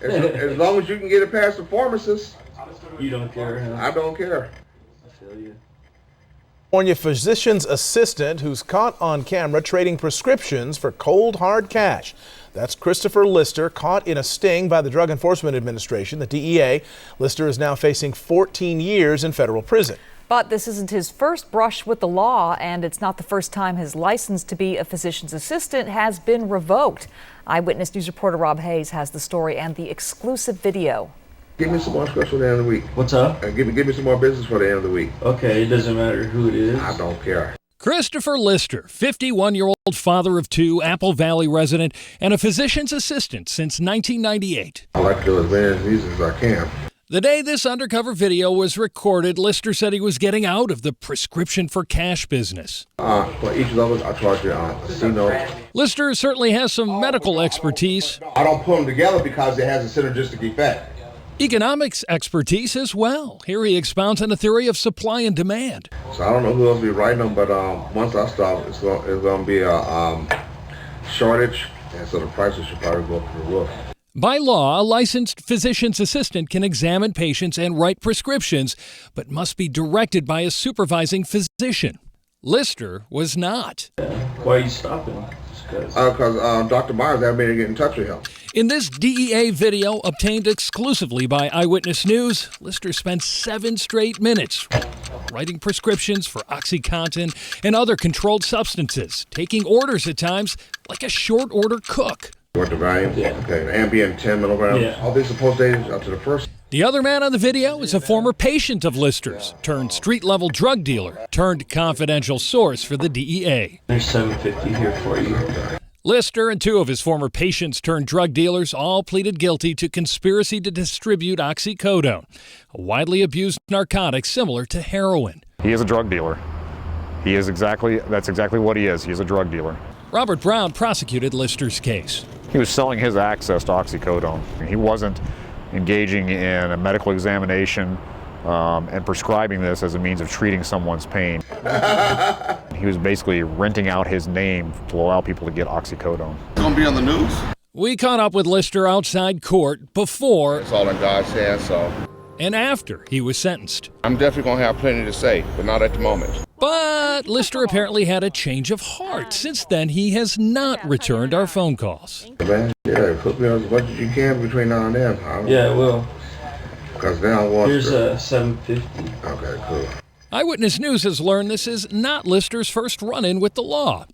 As long as you can get it past the pharmacist, You don't care, huh? I don't care. I feel you. California physician's assistant who's caught on camera trading prescriptions for cold hard cash. That's Christopher Lister, caught in a sting by the Drug Enforcement Administration, the DEA. Lister is now facing 14 years in federal prison. But this isn't his first brush with the law, and it's not the first time his license to be a physician's assistant has been revoked. Eyewitness News reporter Rob Hayes has the story and the exclusive video. Give me some more special at the end of the week. What's up? Give me some more business for the end of the week. Okay, it doesn't matter who it is. I don't care. Christopher Lister, 51-year-old father of two, Apple Valley resident, and a physician's assistant since 1998. I like to do as many of these as I can. The day this undercover video was recorded, Lister said he was getting out of the prescription for cash business. For each level, I charge you a C-note. Lister certainly has some medical expertise, I don't put them together because it has a synergistic effect. economics expertise as well. Here he expounds on the theory of supply and demand. So I don't know who else will be writing them, but once I start, it's going to be a shortage, and so the prices should probably go through the roof. By law, a licensed physician's assistant can examine patients and write prescriptions, but must be directed by a supervising physician. Lister was not. Why are you stopping? Because Dr. Myers asked me to get in touch with him. In this DEA video, obtained exclusively by Eyewitness News, Lister spent 7 straight minutes writing prescriptions for OxyContin and other controlled substances, taking orders at times like a short order cook. What the value? Yeah. Okay, the Ambien 10 milligrams. Yeah. All these supposed days up to the first. The other man on the video is a former patient of Lister's, turned street-level drug dealer, turned confidential source for the DEA. There's $750 here for you. Lister and 2 of his former patients turned drug dealers all pleaded guilty to conspiracy to distribute oxycodone, a widely abused narcotic similar to heroin. He is a drug dealer. That's exactly what he is. He is a drug dealer. Robert Brown prosecuted Lister's case. He was selling his access to oxycodone. He wasn't engaging in a medical examination and prescribing this as a means of treating someone's pain. He was basically renting out his name to allow people to get oxycodone. It's going to be on the news. We caught up with Lister outside court before It's all in God's hands, so and after he was sentenced. I'm definitely going to have plenty to say, but not at the moment. But Lister apparently had a change of heart. Since then, he has not returned our phone calls. Man, yeah, put me on as much as you can between now and then. Yeah, well, Because now I want here's to. $750. Okay, cool. Eyewitness News has learned this is not Lister's first run-in with the law.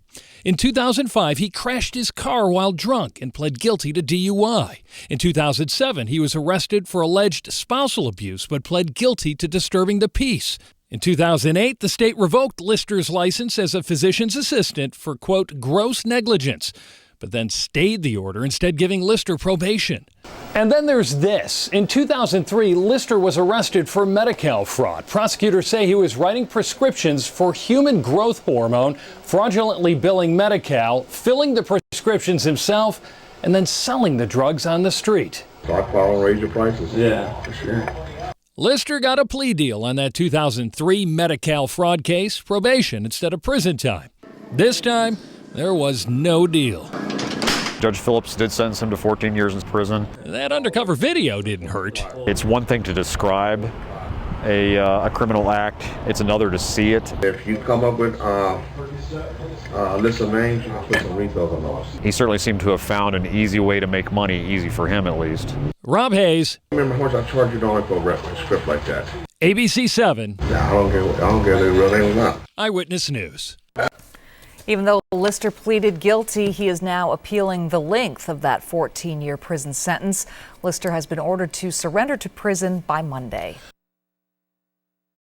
In 2005, he crashed his car while drunk and pled guilty to DUI. In 2007, he was arrested for alleged spousal abuse but pled guilty to disturbing the peace. In 2008, the state revoked Lister's license as a physician's assistant for, quote, gross negligence, but then stayed the order, instead giving Lister probation. And then there's this. In 2003, Lister was arrested for Medi-Cal fraud. Prosecutors say he was writing prescriptions for human growth hormone, fraudulently billing Medi-Cal, filling the prescriptions himself, and then selling the drugs on the street. Stockpile and raise your prices. Yeah, for sure. Lister got a plea deal on that 2003 Medi-Cal fraud case, probation instead of prison time. This time, there was no deal. Judge Phillips did sentence him to 14 years in prison. That undercover video didn't hurt. It's one thing to describe a criminal act. It's another to see it. If you come up with a list of names, you can put some refills on those. He certainly seemed to have found an easy way to make money, easy for him at least. Rob Hayes, Remember how much I charge you only for a script like that? ABC 7, Yeah, I don't care if the real name or not. Eyewitness News. Even though Lister pleaded guilty, he is now appealing the length of that 14-year prison sentence. Lister has been ordered to surrender to prison by Monday.